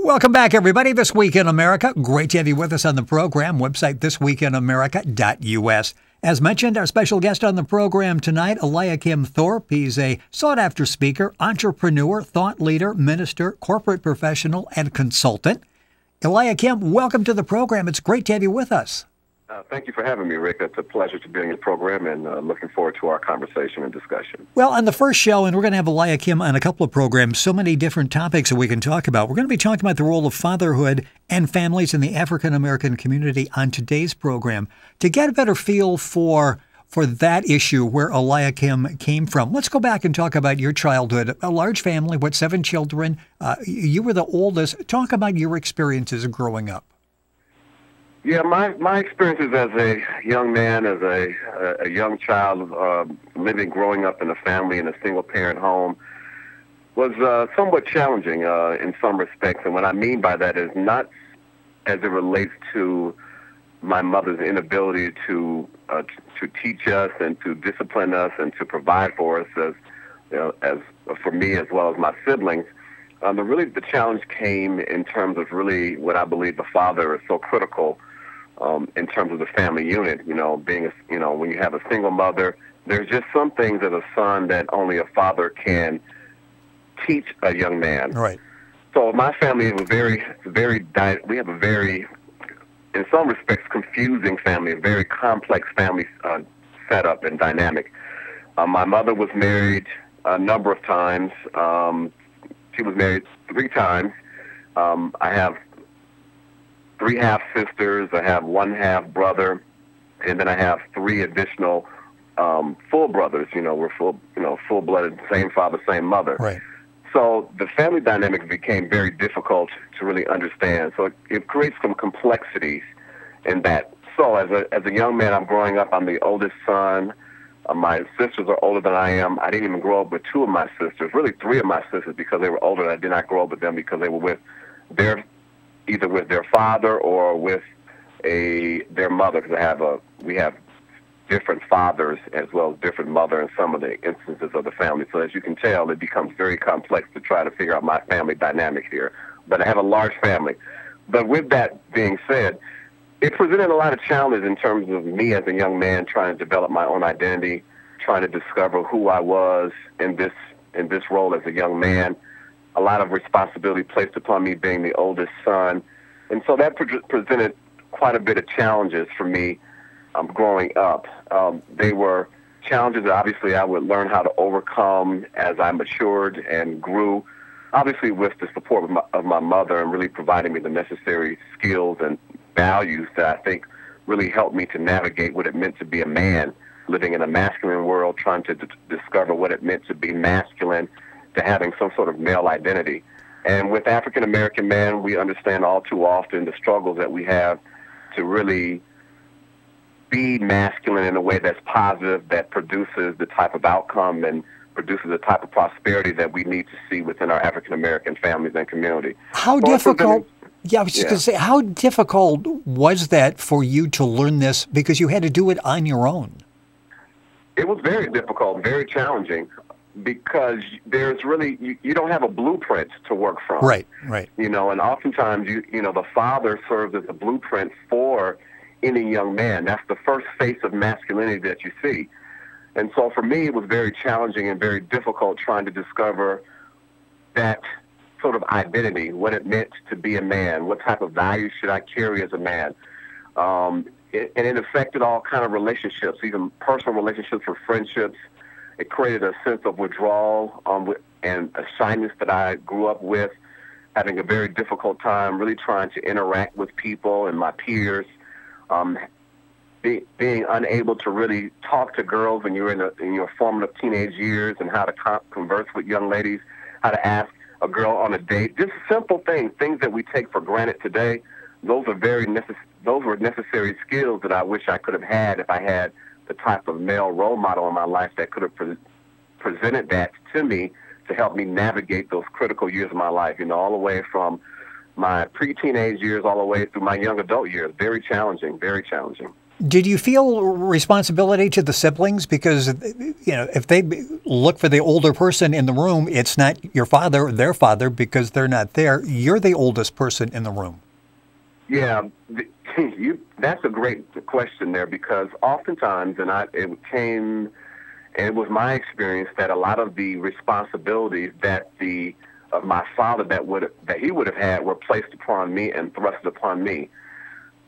Welcome back, everybody. This Week in America. Great to have you with us on the program. Website thisweekinamerica.us. As mentioned, our special guest on the program tonight, Eliakim Thorpe. He's a sought-after speaker, entrepreneur, thought leader, minister, corporate professional, and consultant. Eliakim, welcome to the program. It's great to have you with us. Thank you for having me, Rick. It's a pleasure to be on your program and looking forward to our conversation and discussion. Well, on the first show, and we're going to have Eliakim on a couple of programs, so many different topics that we can talk about. We're going to be talking about the role of fatherhood and families in the African-American community on today's program. To get a better feel for that issue, where Eliakim came from, let's go back and talk about your childhood. A large family, 7 children. You were the oldest. Talk about your experiences growing up. Yeah, my experiences as a young man, as a young child, growing up in a family in a single-parent home, was somewhat challenging in some respects. And what I mean by that is not as it relates to my mother's inability to teach us and to discipline us and to provide for us, as for me as well as my siblings. The challenge came in terms of really what I believe the father is so critical in terms of the family unit. When you have a single mother, there's just some things as a son that only a father can teach a young man. Right. So my family was we have a very, in some respects, confusing family, a very complex family setup and dynamic. My mother was married a number of times. She was married 3 times. I have 3 half sisters. I have 1 half brother, and then I have 3 additional full brothers. We're full blooded, same father, same mother. Right. So the family dynamic became very difficult to really understand. So it creates some complexities in that. So as a young man, I'm growing up. I'm the oldest son. My sisters are older than I am. I didn't even grow up with 2 of my sisters, really 3 of my sisters, because they were older. I did not grow up with them because they were with either with their father or with their mother, because we have different fathers as well as different mother in some of the instances of the family. So as you can tell, it becomes very complex to try to figure out my family dynamic here. But I have a large family. But with that being said, it presented a lot of challenges in terms of me as a young man trying to develop my own identity, trying to discover who I was in this role as a young man. A lot of responsibility placed upon me being the oldest son. And so that presented quite a bit of challenges for me growing up. They were challenges that obviously I would learn how to overcome as I matured and grew, obviously with the support of my mother and really providing me the necessary skills and values that I think really helped me to navigate what it meant to be a man, living in a masculine world, trying to discover what it meant to be masculine, to having some sort of male identity. And with African-American men, we understand all too often the struggles that we have to really be masculine in a way that's positive, that produces the type of outcome and produces the type of prosperity that we need to see within our African-American families and community. How difficult? Yeah, I was just going to say, how difficult was that for you to learn this, because you had to do it on your own? It was very difficult, very challenging, because there's really, you don't have a blueprint to work from. Right. And oftentimes, the father serves as a blueprint for any young man. That's the first face of masculinity that you see. And so for me, it was very challenging and very difficult trying to discover that sort of identity, what it meant to be a man, what type of values should I carry as a man. And it affected all kind of relationships, even personal relationships or friendships. It created a sense of withdrawal and a shyness that I grew up with, having a very difficult time really trying to interact with people and my peers, being unable to really talk to girls when you're in your formative teenage years, and how to converse with young ladies, how to ask a girl on a date. Just simple things that we take for granted today. Those were necessary skills that I wish I could have had if I had the type of male role model in my life that could have presented that to me to help me navigate those critical years of my life, all the way from my pre-teenage years all the way through my young adult years. Very challenging, very challenging. Did you feel responsibility to the siblings? Because, if they look for the older person in the room, it's not your father or their father because they're not there. You're the oldest person in the room. Yeah, that's a great question there, because oftentimes, it was my experience that a lot of the responsibilities of my father that he would have had were placed upon me and thrust upon me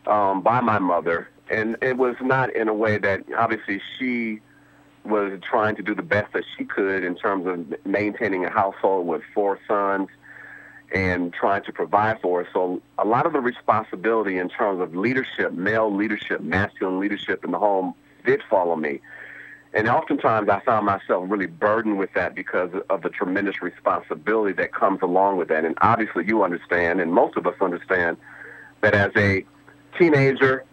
by my mother. And it was not in a way that obviously she was trying to do the best that she could in terms of maintaining a household with 4 sons and trying to provide for us. So a lot of the responsibility in terms of leadership, male leadership, masculine leadership in the home did fall on me. And oftentimes I found myself really burdened with that because of the tremendous responsibility that comes along with that. And obviously you understand, and most of us understand, that as a teenager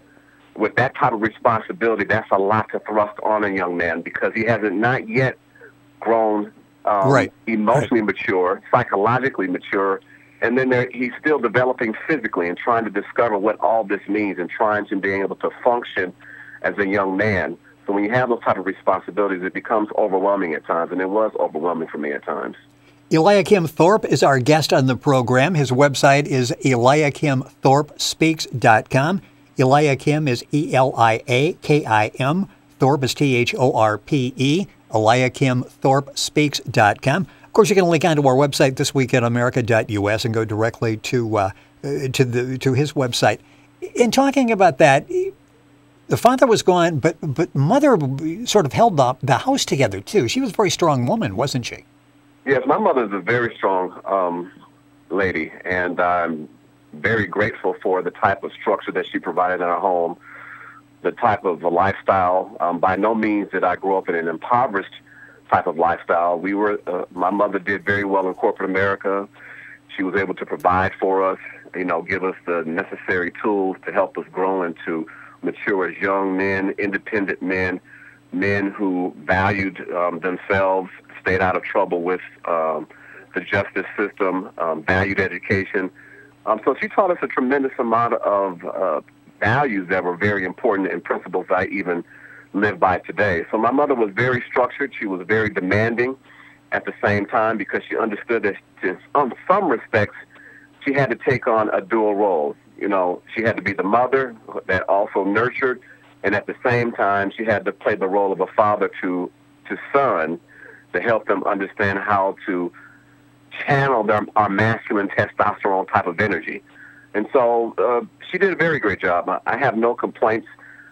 with that type of responsibility, that's a lot to thrust on a young man because he hasn't not yet grown emotionally mature, psychologically mature, and then he's still developing physically and trying to discover what all this means and trying to be able to function as a young man. So when you have those type of responsibilities, it becomes overwhelming at times, and it was overwhelming for me at times. Eliakim Thorpe is our guest on the program. His website is eliakimthorpespeaks.com. Eliakim is Eliakim. Thorpe is Thorpe. Eliakimthorpespeaks.com. Of course, you can link onto our website, thisweekinamerica.us, and go directly to his website. In talking about that, the father was gone, but mother sort of held the house together too. She was a very strong woman, wasn't she? Yes, my mother is a very strong lady, and I'm very grateful for the type of structure that she provided in our home, the type of a lifestyle. By no means did I grow up in an impoverished type of lifestyle. My mother did very well in corporate America. She was able to provide for us, give us the necessary tools to help us grow into mature as young men, independent men who valued themselves, stayed out of trouble with the justice system, valued education. So she taught us a tremendous amount of values that were very important and principles I even live by today. So my mother was very structured. She was very demanding at the same time because she understood that in some respects she had to take on a dual role. She had to be the mother that also nurtured, and at the same time she had to play the role of a father to son to help them understand how to channel our masculine testosterone type of energy. And so she did a very great job. I have no complaints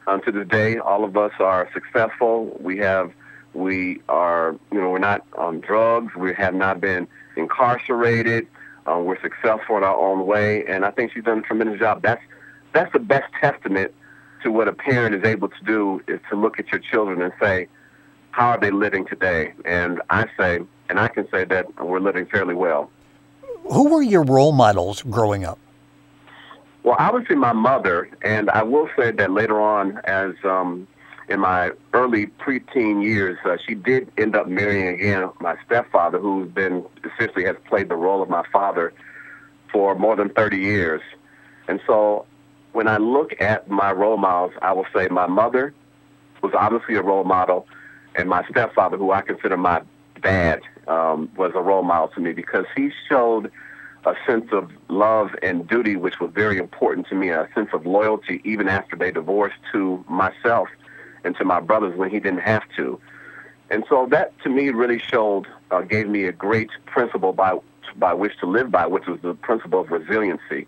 to this day. All of us are successful. We are, we're not on drugs. We have not been incarcerated. We're successful in our own way. And I think she's done a tremendous job. That's the best testament to what a parent is able to do, is to look at your children and say, how are they living today? And I can say that we're living fairly well. Who were your role models growing up? Well, obviously my mother, and I will say that later on, as in my early preteen years, she did end up marrying again my stepfather, who's been essentially has played the role of my father for more than 30 years. And so when I look at my role models, I will say my mother was obviously a role model, and my stepfather, who I consider my dad, was a role model to me because he showed a sense of love and duty, which was very important to me, a sense of loyalty even after they divorced, to myself and to my brothers when he didn't have to. And so that to me really showed, gave me a great principle by which to live by, which was the principle of resiliency,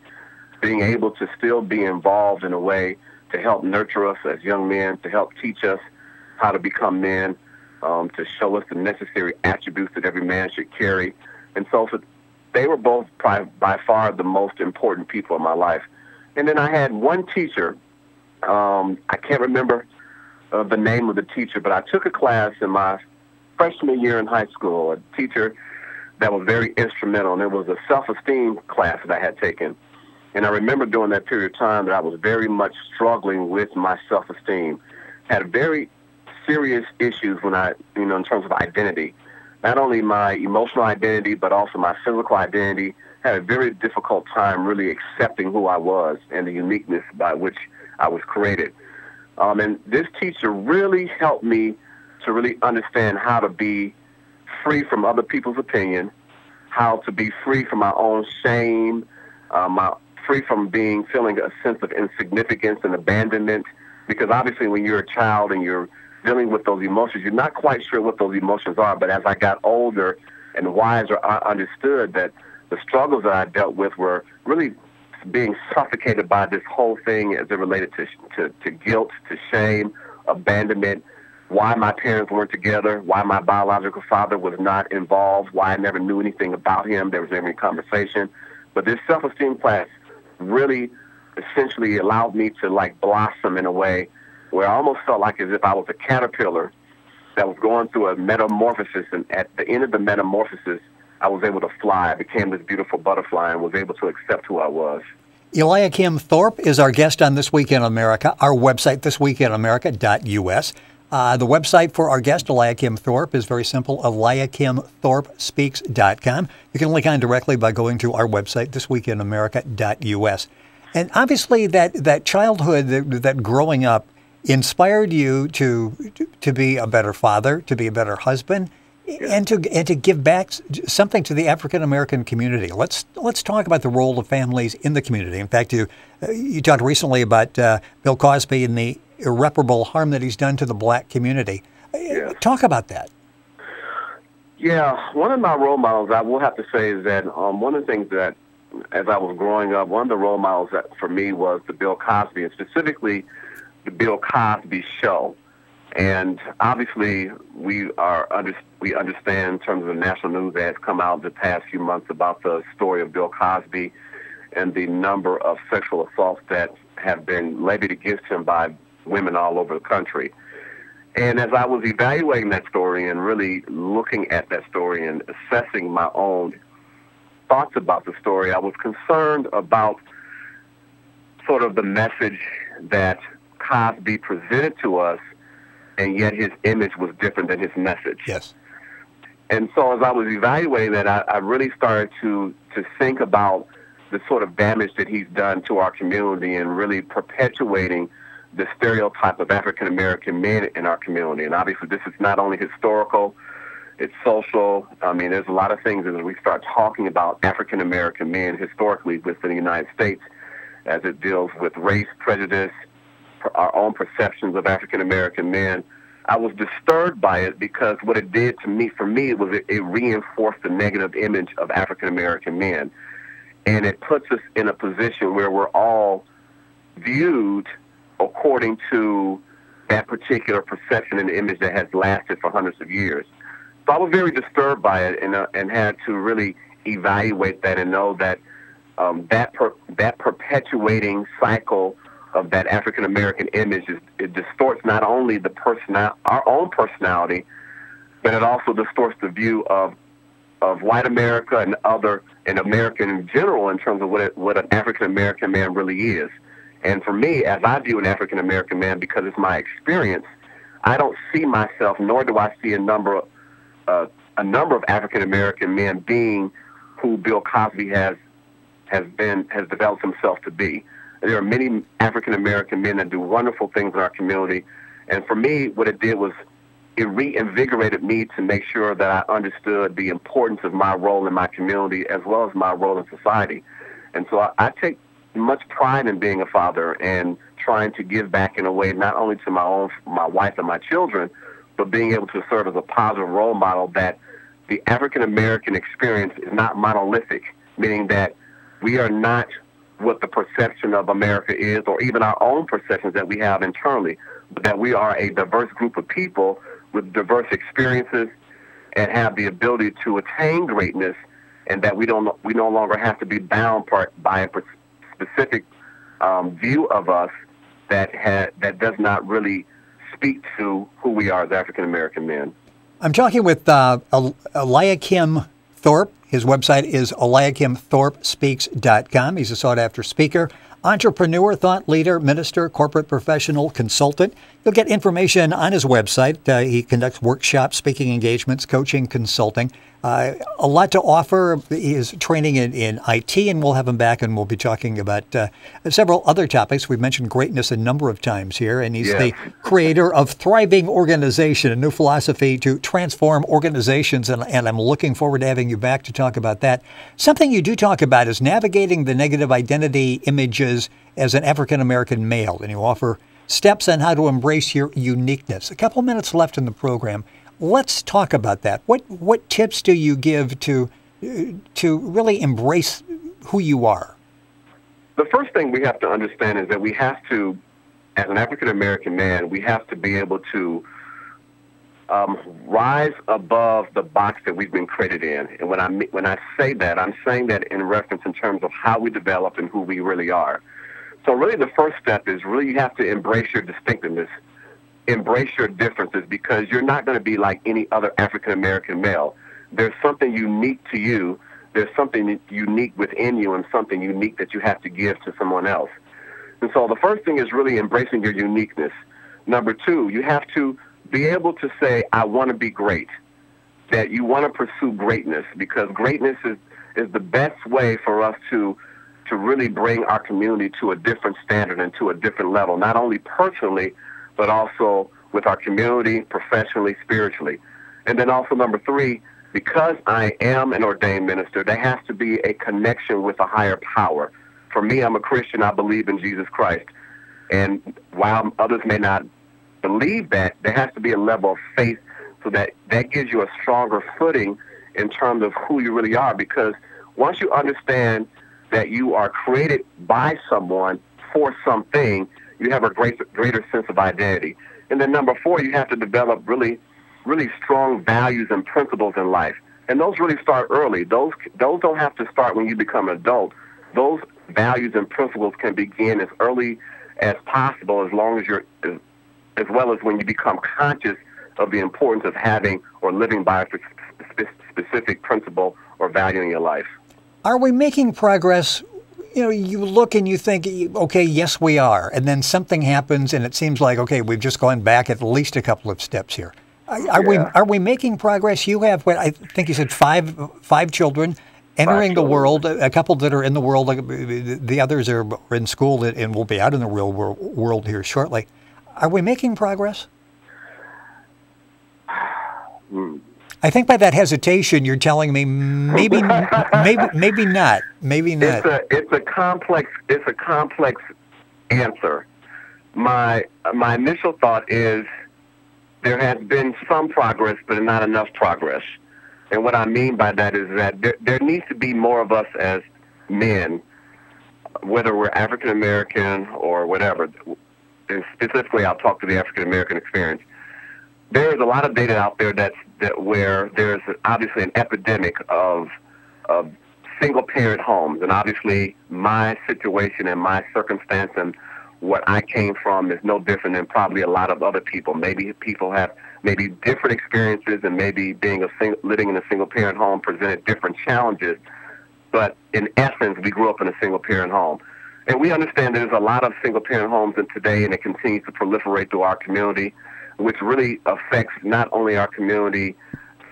being able to still be involved in a way to help nurture us as young men, to help teach us how to become men, to show us the necessary attributes that every man should carry. And so they were both by far the most important people in my life. And then I had one teacher, I can't remember the name of the teacher, but I took a class in my freshman year in high school, a teacher that was very instrumental, and it was a self-esteem class that I had taken. And I remember during that period of time that I was very much struggling with my self-esteem, had very serious issues when in terms of identity. Not only my emotional identity, but also my physical identity. Had a very difficult time really accepting who I was and the uniqueness by which I was created. And this teacher really helped me to really understand how to be free from other people's opinion, how to be free from my own shame, free from feeling a sense of insignificance and abandonment. Because obviously when you're a child and you're dealing with those emotions, you're not quite sure what those emotions are. But as I got older and wiser, I understood that the struggles that I dealt with were really being suffocated by this whole thing as it related to guilt, to shame, abandonment, why my parents weren't together, why my biological father was not involved, why I never knew anything about him. There was never any conversation. But this self-esteem class really essentially allowed me to like blossom in a way where I almost felt like as if I was a caterpillar that was going through a metamorphosis, and at the end of the metamorphosis, I was able to fly. I became this beautiful butterfly and was able to accept who I was. Eliakim Thorpe is our guest on This Week in America. Our website, thisweekinamerica.us. The website for our guest, Eliakim Thorpe, is very simple, eliakimthorpespeaks.com. You can link on directly by going to our website, thisweekinamerica.us. And obviously that childhood, that growing up, inspired you to be a better father, to be a better husband, and to give back something to the African American community. Let's talk about the role of families in the community. In fact, you talked recently about Bill Cosby and the irreparable harm that he's done to the black community. Yes. Talk about that. Yeah, one of my role models, I will have to say, is that one of the things that, as I was growing up, one of the role models that for me was the Bill Cosby, and specifically the Bill Cosby Show. And obviously, we understand in terms of the national news that has come out the past few months about the story of Bill Cosby and the number of sexual assaults that have been levied against him by women all over the country. And as I was evaluating that story and really looking at that story and assessing my own thoughts about the story, I was concerned about sort of the message that Cosby presented to us, and yet his image was different than his message. Yes. And so as I was evaluating that, I really started to think about the sort of damage that he's done to our community and really perpetuating the stereotype of African-American men in our community. And obviously this is not only historical, it's social. I mean, there's a lot of things as we start talking about African-American men historically within the United States as it deals with race, prejudice, our own perceptions of African-American men. I was disturbed by it because what it did to me, for me, was it reinforced the negative image of African-American men. And it puts us in a position where we're all viewed according to that particular perception and image that has lasted for hundreds of years. So I was very disturbed by it and had to really evaluate that and know that that perpetuating cycle of that African-American image, it distorts not only our own personality, but it also distorts the view of white America and American in general in terms of what an African-American man really is. And for me, as I view an African-American man, because it's my experience, I don't see myself, nor do I see a number of African-American men being who Bill Cosby has developed himself to be. There are many African-American men that do wonderful things in our community. And for me, what it did was it reinvigorated me to make sure that I understood the importance of my role in my community as well as my role in society. And so I take much pride in being a father and trying to give back in a way not only to my wife and my children, but being able to serve as a positive role model that the African-American experience is not monolithic, meaning that we are not what the perception of America is, or even our own perceptions that we have internally, but that we are a diverse group of people with diverse experiences and have the ability to attain greatness, and that we no longer have to be bound by a specific view of us that does not really speak to who we are as African-American men. I'm talking with Eliakim Thorpe. His website is eliakimthorpespeaks.com. He's a sought-after speaker, entrepreneur, thought leader, minister, corporate professional, consultant. You'll get information on his website. He conducts workshops, speaking engagements, coaching, consulting. A lot to offer. He is training in IT, and we'll have him back, and we'll be talking about several other topics. We've mentioned greatness a number of times here, and he's the creator of Thriving Organization, a new philosophy to transform organizations, and I'm looking forward to having you back to talk about that. Something you do talk about is navigating the negative identity images as an African-American male, and you offer steps on how to embrace your uniqueness. A couple minutes left in the program. Let's talk about that. What tips do you give to really embrace who you are? The first thing we have to understand is that we have to, as an African-American man, we have to be able to rise above the box that we've been created in. And when I say that, I'm saying that in reference in terms of how we develop and who we really are. So really the first step is really you have to embrace your distinctiveness, embrace your differences, because you're not going to be like any other African-American male. There's something unique to you. There's something unique within you and something unique that you have to give to someone else. And so the first thing is really embracing your uniqueness. Number two, you have to be able to say, I want to be great, that you want to pursue greatness, because greatness is the best way for us to really bring our community to a different standard and to a different level, not only personally, but also with our community, professionally, spiritually. And then also number three, because I am an ordained minister, there has to be a connection with a higher power. For me, I'm a Christian. I believe in Jesus Christ. And while others may not believe that, there has to be a level of faith so that gives you a stronger footing in terms of who you really are. Because once you understand that you are created by someone for something, you have a greater sense of identity. And then number four, you have to develop really, really strong values and principles in life. And those really start early. Those don't have to start when you become an adult. Those values and principles can begin as early as possible, as well as when you become conscious of the importance of having or living by a specific principle or value in your life. Are we making progress? You know, you look and you think, okay, yes, we are. And then something happens and it seems like, okay, we've just gone back at least a couple of steps here. Are we making progress? You have, I think you said five children entering the world, a couple that are in the world, the others are in school and will be out in the real world here shortly. Are we making progress? I think by that hesitation, you're telling me maybe not. Maybe not. It's a complex answer. My initial thought is there has been some progress, but not enough progress. And what I mean by that is that there needs to be more of us as men, whether we're African American or whatever. And specifically, I'll talk to the African American experience. There is a lot of data out there where there's obviously an epidemic of single-parent homes, and obviously my situation and my circumstance and what I came from is no different than probably a lot of other people. Maybe people have different experiences, and maybe living in a single-parent home presented different challenges. But in essence, we grew up in a single-parent home. And we understand there's a lot of single-parent homes in today, and it continues to proliferate through our community, which really affects not only our community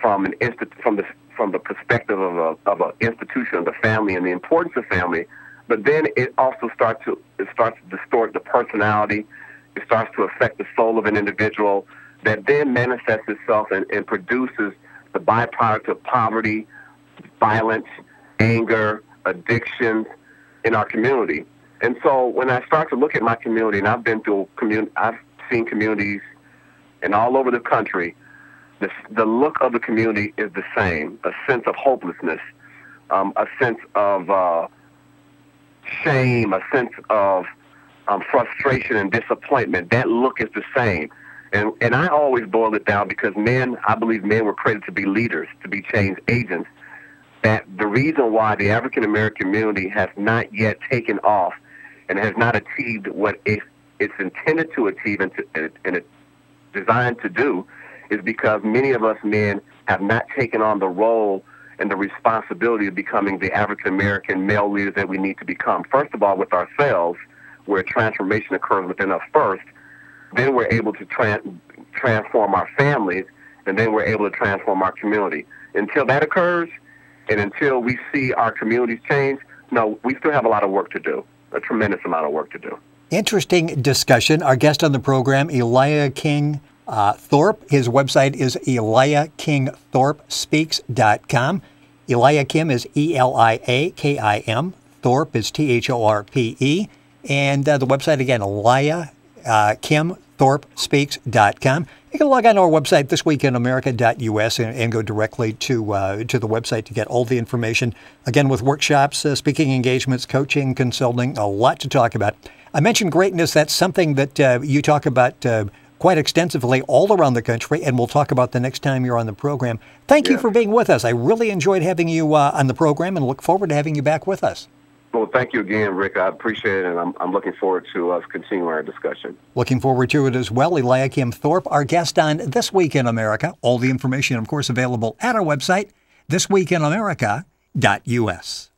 from the perspective of an institution of the family and the importance of family, but then it also starts to distort the personality. It starts to affect the soul of an individual that then manifests itself and produces the byproduct of poverty, violence, anger, addictions in our community. And so when I start to look at my community, and I've seen communities and all over the country, the look of the community is the same: a sense of hopelessness, a sense of shame, a sense of frustration and disappointment. That look is the same. And I always boil it down because I believe men were created to be leaders, to be change agents. That the reason why the African American community has not yet taken off and has not achieved what it's intended to achieve and it's designed to do is because many of us men have not taken on the role and the responsibility of becoming the African American male leaders that we need to become. First of all, with ourselves, where transformation occurs within us first, then we're able to transform our families, and then we're able to transform our community. Until that occurs, and until we see our communities change, no, we still have a lot of work to do, a tremendous amount of work to do. Interesting discussion. Our guest on the program, Eliakim Thorpe. His website is eliakimthorpespeaks.com. Eliakim is Eliakim. Thorpe is T.H.R.I.V.I.N.G. And the website again, eliakimthorpespeaks.com. You can log on to our website, thisweekinamerica.us, and go directly to the website to get all the information. Again, with workshops, speaking engagements, coaching, consulting, a lot to talk about. I mentioned greatness. That's something that you talk about quite extensively all around the country, and we'll talk about the next time you're on the program. Thank you for being with us. I really enjoyed having you on the program and look forward to having you back with us. Well, thank you again, Rick. I appreciate it, and I'm looking forward to us continuing our discussion. Looking forward to it as well. Eliakim Thorpe, our guest on This Week in America. All the information, of course, available at our website, thisweekinamerica.us.